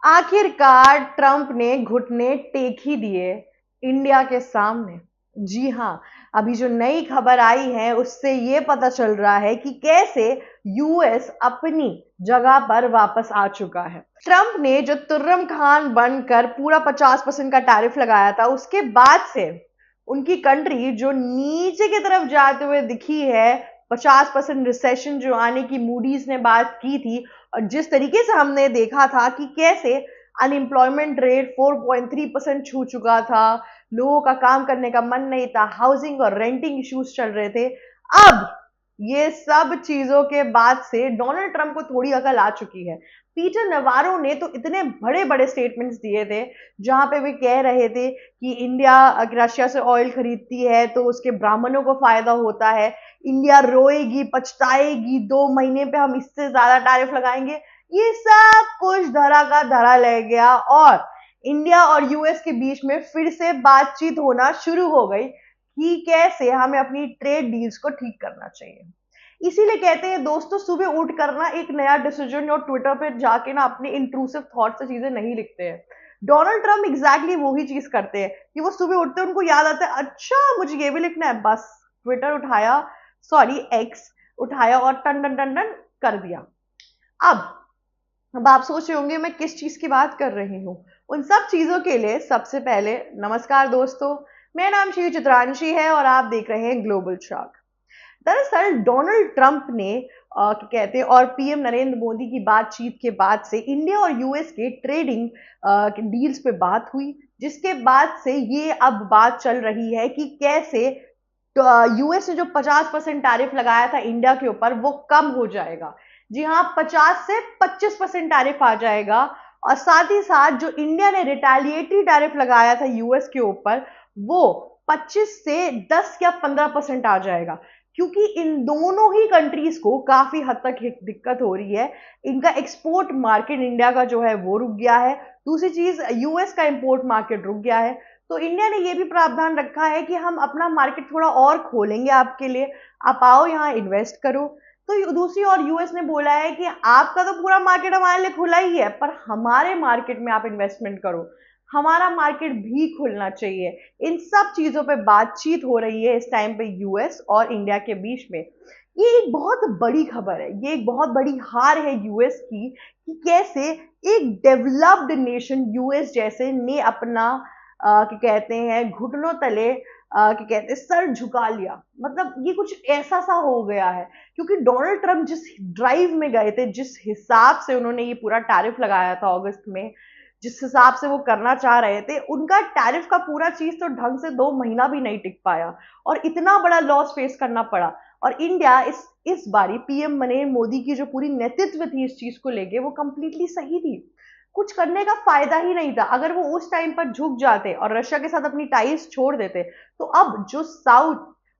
आखिरकार ट्रंप ने घुटने टेक ही दिए इंडिया के सामने। जी हाँ, अभी जो नई खबर आई है उससे ये पता चल रहा है कि कैसे यूएस अपनी जगह पर वापस आ चुका है। ट्रंप ने जो तुर्रम खान बनकर पूरा 50% का टैरिफ लगाया था, उसके बाद से उनकी कंट्री जो नीचे की तरफ जाते हुए दिखी है, 50% रिसेशन जो आने की मूडीज ने बात की थी, और जिस तरीके से हमने देखा था कि कैसे अनएम्प्लॉयमेंट रेट 4.3% छू चुका था, लोगों का काम करने का मन नहीं था, हाउसिंग और रेंटिंग इश्यूज चल रहे थे। अब ये सब चीजों के बाद से डोनाल्ड ट्रंप को थोड़ी अकल आ चुकी है। पीटर नवारो ने तो इतने बड़े बड़े स्टेटमेंट्स दिए थे, जहां पे वे कह रहे थे कि इंडिया रशिया से ऑयल खरीदती है तो उसके ब्राह्मणों को फायदा होता है, इंडिया रोएगी पछताएगी, 2 महीने पे हम इससे ज्यादा टैरिफ लगाएंगे। ये सब कुछ धरा का धरा ले गया और इंडिया और यूएस के बीच में फिर से बातचीत होना शुरू हो गई कि कैसे हमें अपनी ट्रेड डील्स को ठीक करना चाहिए। इसीलिए कहते हैं दोस्तों, सुबह उठ कर ना एक नया डिसीजन और ट्विटर पे जाके ना अपने इंट्रूसिव थॉट से चीजें नहीं लिखते हैं। डोनाल्ड ट्रंप एग्जैक्टली वही चीज करते हैं कि वो सुबह उठते हैं, उनको याद आता है अच्छा मुझे ये भी लिखना है, बस ट्विटर उठाया, सॉरी एक्स उठाया और टन टन टन टन कर दिया। अब आप सोच रहे होंगे मैं किस चीज की बात कर रही हूँ। उन सब चीजों के लिए सबसे पहले नमस्कार दोस्तों, मेरा नाम श्री चित्रांशी है और आप देख रहे हैं ग्लोबल शार्क। दरअसल डोनाल्ड ट्रंप ने क्या कहते हैं और पीएम नरेंद्र मोदी की बातचीत के बाद से इंडिया और यूएस के ट्रेडिंग डील्स पे बात हुई, जिसके बाद से ये अब बात चल रही है कि कैसे यूएस ने जो 50% टैरिफ लगाया था इंडिया के ऊपर वो कम हो जाएगा। जी हाँ, 50 से 25% टैरिफ आ जाएगा। और साथ ही साथ जो इंडिया ने रिटेलिएटरी टैरिफ लगाया था यूएस के ऊपर, वो 25 से 10 या 15% आ जाएगा, क्योंकि इन दोनों ही कंट्रीज को काफी हद तक दिक्कत हो रही है। इनका एक्सपोर्ट मार्केट इंडिया का जो है वो रुक गया है, दूसरी चीज यूएस का इंपोर्ट मार्केट रुक गया है। तो इंडिया ने ये भी प्रावधान रखा है कि हम अपना मार्केट थोड़ा और खोलेंगे आपके लिए, आप आओ यहाँ इन्वेस्ट करो। तो दूसरी ओर यूएस ने बोला है कि आपका तो पूरा मार्केट हमारे लिए खुला ही है, पर हमारे मार्केट में आप इन्वेस्टमेंट करो, हमारा मार्केट भी खुलना चाहिए। इन सब चीजों पे बातचीत हो रही है इस टाइम पे यूएस और इंडिया के बीच में। ये एक बहुत बड़ी खबर है, ये एक बहुत बड़ी हार है यूएस की कि कैसे एक डेवलप्ड नेशन यूएस जैसे ने अपना क्या कहते हैं घुटनों तले क्या कहते हैं सर झुका लिया। मतलब ये कुछ ऐसा सा हो गया है, क्योंकि डोनाल्ड ट्रंप जिस ड्राइव में गए थे, जिस हिसाब से उन्होंने ये पूरा टैरिफ लगाया था अगस्त में, जिस हिसाब से वो करना चाह रहे थे, उनका टैरिफ का पूरा चीज तो ढंग से 2 महीना भी नहीं टिक पाया और इतना बड़ा लॉस फेस करना पड़ा। और इंडिया इस बारी पीएम नरेंद्र मोदी की जो पूरी नेतृत्व थी इस चीज को लेके, वो कंप्लीटली सही थी। कुछ करने का फायदा ही नहीं था। अगर वो उस टाइम पर झुक जाते और रशिया के साथ अपनी टाइज छोड़ देते, तो अब जो साउथ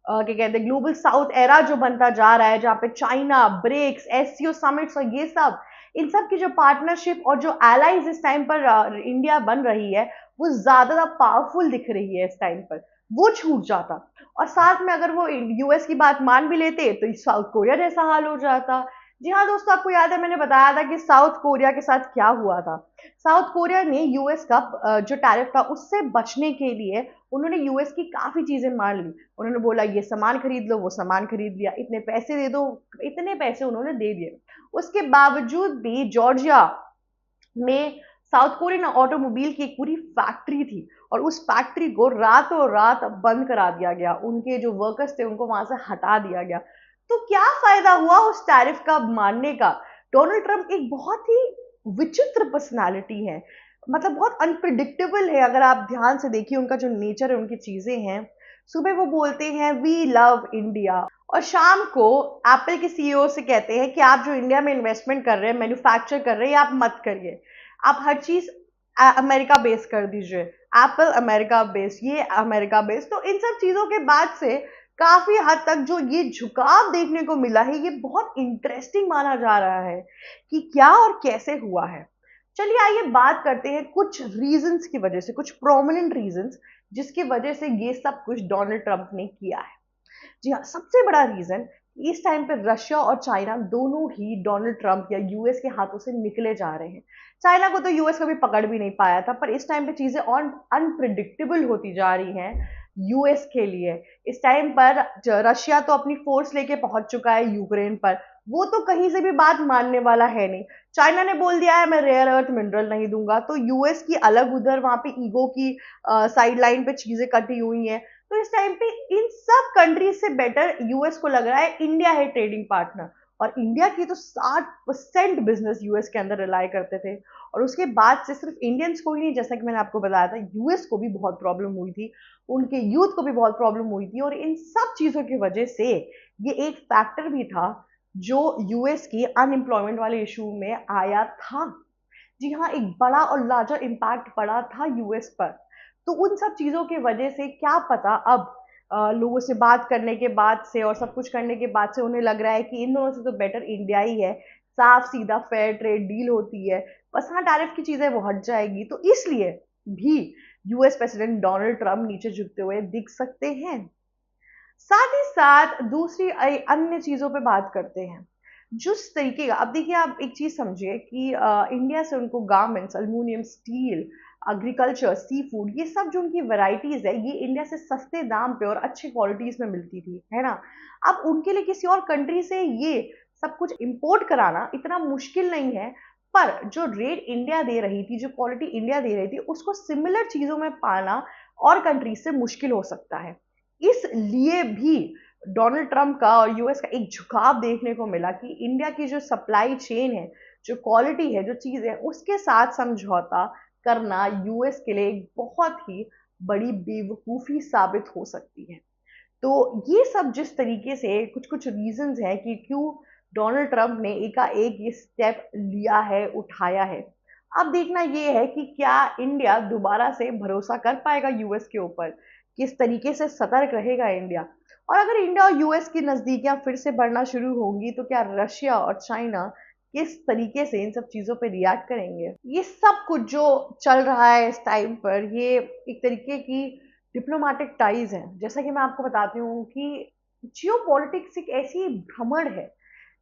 क्या कहते हैं ग्लोबल साउथ एरा जो बनता जा रहा है, जहां पे चाइना, ब्रिक्स, एससीओ समिट्स और ये सब, इन सब की जो पार्टनरशिप और जो एलाइज इस टाइम पर इंडिया बन रही है, वो ज्यादा पावरफुल दिख रही है इस टाइम पर, वो छूट जाता। और साथ में अगर वो यूएस की बात मान भी लेते तो साउथ कोरिया जैसा हाल हो जाता। जी हाँ दोस्तों, आपको याद है मैंने बताया था कि साउथ कोरिया के साथ क्या हुआ था। साउथ कोरिया ने यूएस का जो टैरिफ था उससे बचने के लिए उन्होंने यूएस की काफी चीजें मान ली। उन्होंने बोला ये सामान खरीद लो, वो सामान खरीद लिया, इतने पैसे दे दो, इतने पैसे उन्होंने दे दिए। उसके बावजूद भी जॉर्जिया में साउथ कोरियन ऑटोमोबाइल की एक पूरी फैक्ट्री थी और उस फैक्ट्री को रातों रात बंद करा दिया गया, उनके जो वर्कर्स थे उनको वहां से हटा दिया गया। तो क्या फायदा हुआ उस टैरिफ का मानने का। डोनाल्ड ट्रंप एक बहुत ही विचित्र पर्सनालिटी है, मतलब बहुत अनप्रिडिक्टेबल है। अगर आप ध्यान से देखिए उनका जो नेचर है, उनकी चीजें हैं, सुबह वो बोलते हैं वी लव इंडिया और शाम को एप्पल के सीईओ से कहते हैं कि आप जो इंडिया में इन्वेस्टमेंट कर रहे हैं, मैन्युफैक्चर कर रहे हैं, आप मत करिए, आप हर चीज अमेरिका बेस कर दीजिए, एप्पल अमेरिका बेस, ये अमेरिका बेस। तो इन सब चीजों के बाद से काफी हद तक जो ये झुकाव देखने को मिला है, ये बहुत इंटरेस्टिंग माना जा रहा है कि क्या और कैसे हुआ है। चलिए आइए बात करते हैं कुछ रीजंस की वजह से, कुछ प्रोमिनेंट रीजंस जिसकी वजह से ये सब कुछ डोनाल्ड ट्रंप ने किया है। जी हाँ, सबसे बड़ा रीजन इस टाइम पे रशिया और चाइना दोनों ही डोनाल्ड ट्रंप या यूएस के हाथों से निकले जा रहे हैं। चाइना को तो यूएस कभी पकड़ भी नहीं पाया था, पर इस टाइम पे चीजें और अनप्रिडिक्टेबल होती जा रही हैं यूएस के लिए। इस टाइम पर रशिया तो अपनी फोर्स लेके पहुंच चुका है यूक्रेन पर, वो तो कहीं से भी बात मानने वाला है नहीं। चाइना ने बोल दिया है मैं रेयर अर्थ मिनरल नहीं दूंगा, तो यूएस की अलग उधर वहां पे ईगो की साइड लाइन पे चीजें कटी हुई हैं। तो इस टाइम पे इन सब कंट्रीज से बेटर यूएस को लग रहा है इंडिया है ट्रेडिंग पार्टनर। और इंडिया की तो 60% बिजनेस यूएस के अंदर रिलाई करते थे, और उसके बाद से सिर्फ इंडियंस को ही नहीं, जैसा कि मैंने आपको बताया था, यूएस को भी बहुत प्रॉब्लम हुई थी, उनके यूथ को भी बहुत प्रॉब्लम हुई थी। और इन सब चीजों की वजह से ये एक फैक्टर भी था जो यूएस की अनएम्प्लॉयमेंट वाले इशू में आया था। जी हाँ, एक बड़ा और लार्जर इम्पैक्ट पड़ा था यूएस पर। तो उन सब चीजों की वजह से क्या पता अब लोगों से बात करने के बाद से और सब कुछ करने के बाद से उन्हें लग रहा है कि इन दोनों से तो बेटर इंडिया ही है। साफ सीधा फेयर ट्रेड डील होती है, बस हाँ टैरिफ की चीजें वो हट जाएगी। तो इसलिए भी यूएस प्रेसिडेंट डोनाल्ड ट्रंप नीचे झुकते हुए दिख सकते हैं। साथ ही साथ दूसरी अन्य चीजों पे बात करते हैं। जिस तरीके का, अब देखिए आप एक चीज समझिए कि इंडिया से उनको garments, aluminium, steel, agriculture, sea food, ये सब जो उनकी वैरायटीज है ये इंडिया से सस्ते दाम पे और अच्छी क्वालिटीज में मिलती थी, है ना। अब उनके लिए किसी और कंट्री से ये सब कुछ इंपोर्ट कराना इतना मुश्किल नहीं है, पर जो रेट इंडिया दे रही थी, जो क्वालिटी इंडिया दे रही थी, उसको सिमिलर चीजों में पाना और कंट्रीज से मुश्किल हो सकता है। इसलिए भी डोनाल्ड ट्रंप का और यूएस का एक झुकाव देखने को मिला कि इंडिया की जो सप्लाई चेन है, जो क्वालिटी है, जो चीज है, उसके साथ समझौता करना यूएस के लिए एक बहुत ही बड़ी बेवकूफी साबित हो सकती है। तो ये सब जिस तरीके से कुछ कुछ रीजंस हैं कि क्यों डोनाल्ड ट्रंप ने एकाएक ये स्टेप लिया है, उठाया है। अब देखना ये है कि क्या इंडिया दोबारा से भरोसा कर पाएगा यूएस के ऊपर, किस तरीके से सतर्क रहेगा इंडिया। और अगर इंडिया और यूएस की नजदीकियां फिर से बढ़ना शुरू होंगी तो क्या रशिया और चाइना किस तरीके से इन सब चीजों पर रिएक्ट करेंगे। ये सब कुछ जो चल रहा है इस टाइम पर, ये एक तरीके की डिप्लोमेटिक टाइज हैं। जैसा कि मैं आपको बताती हूँ कि जियो पॉलिटिक्स एक ऐसी भ्रमण है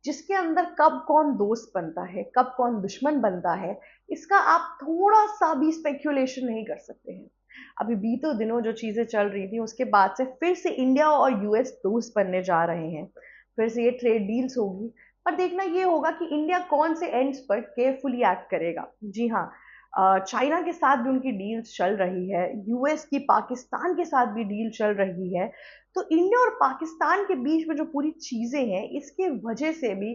जिसके अंदर कब कौन दोस्त बनता है, कब कौन दुश्मन बनता है, इसका आप थोड़ा सा भी स्पेक्यूलेशन नहीं कर सकते हैं। अभी बीते दिनों जो चीजें चल रही थी उसके बाद से फिर से इंडिया और यूएस दोस्त बनने जा रहे हैं, फिर से ये ट्रेड डील्स होगी। पर देखना ये होगा कि इंडिया कौन से एंड्स पर केयरफुली एक्ट करेगा। जी हाँ, चाइना के साथ भी उनकी डील्स चल रही है, यूएस की पाकिस्तान के साथ भी डील चल रही है। तो इंडिया और पाकिस्तान के बीच में जो पूरी चीजें हैं, इसके वजह से भी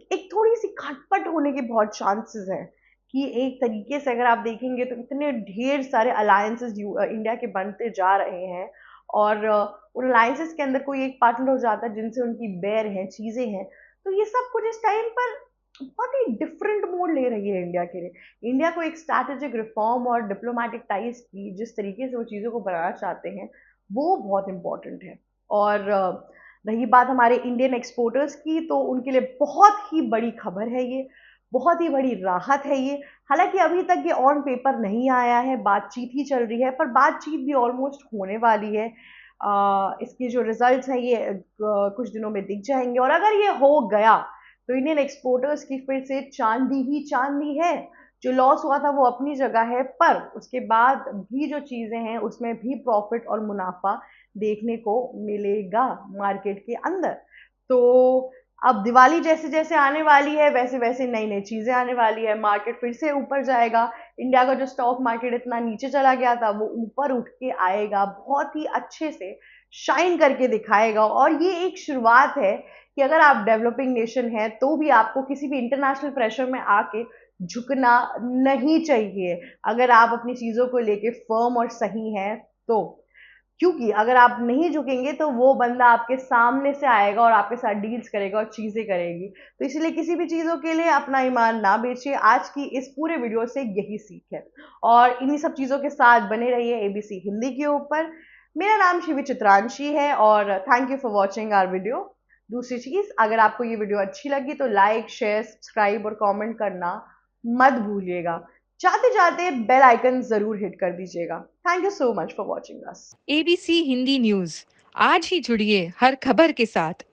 एक थोड़ी सी खटपट होने के बहुत चांसेस हैं कि एक तरीके से अगर आप देखेंगे तो इतने ढेर सारे अलायंसेस इंडिया के बनते जा रहे हैं, और उन अलायंसेस के अंदर कोई एक पार्टनर हो जाता है जिनसे उनकी बैर है, चीजें हैं। तो ये सब कुछ इस टाइम पर बहुत ही डिफरेंट मोड ले रही है इंडिया के लिए। इंडिया को एक स्ट्रैटेजिक रिफॉर्म और डिप्लोमेटिक टाइज की जिस तरीके से वो चीज़ों को बनाना चाहते हैं, वो बहुत इंपॉर्टेंट है। और रही बात हमारे इंडियन एक्सपोर्टर्स की, तो उनके लिए बहुत ही बड़ी खबर है ये, बहुत ही बड़ी राहत है ये। हालांकि अभी तक ये ऑन पेपर नहीं आया है, बातचीत ही चल रही है, पर बातचीत भी ऑलमोस्ट होने वाली है। इसके जो रिजल्ट्स हैं ये कुछ दिनों में दिख जाएंगे, और अगर ये हो गया तो इंडियन एक्सपोर्टर्स की फिर से चांदी ही चांदी है। जो लॉस हुआ था वो अपनी जगह है, पर उसके बाद भी जो चीजें हैं उसमें भी प्रॉफिट और मुनाफा देखने को मिलेगा मार्केट के अंदर। तो अब दिवाली जैसे जैसे आने वाली है वैसे वैसे नई नई चीजें आने वाली है, मार्केट फिर से ऊपर जाएगा। इंडिया का जो स्टॉक मार्केट इतना नीचे चला गया था वो ऊपर उठ के आएगा, बहुत ही अच्छे से शाइन करके दिखाएगा। और ये एक शुरुआत है कि अगर आप डेवलपिंग नेशन है तो भी आपको किसी भी इंटरनेशनल प्रेशर में आके झुकना नहीं चाहिए, अगर आप अपनी चीजों को लेके फर्म और सही हैं तो। क्योंकि अगर आप नहीं झुकेंगे तो वो बंदा आपके सामने से आएगा और आपके साथ डील्स करेगा और चीजें करेगी। तो इसलिए किसी भी चीजों के लिए अपना ईमान ना बेचिए। आज की इस पूरे वीडियो से यही सीख है, और इन्हीं सब चीजों के साथ बने रहिए एबीसी हिंदी के ऊपर। मेरा नाम शिवी चित्रांशी है, और thank you for watching our video. दूसरी चीज, अगर आपको ये वीडियो अच्छी लगी तो लाइक, शेयर, सब्सक्राइब और कमेंट करना मत भूलिएगा। जाते जाते बेल आइकन जरूर हिट कर दीजिएगा। Thank you so much for watching us. ABC Hindi news, आज ही जुड़िए हर खबर के साथ।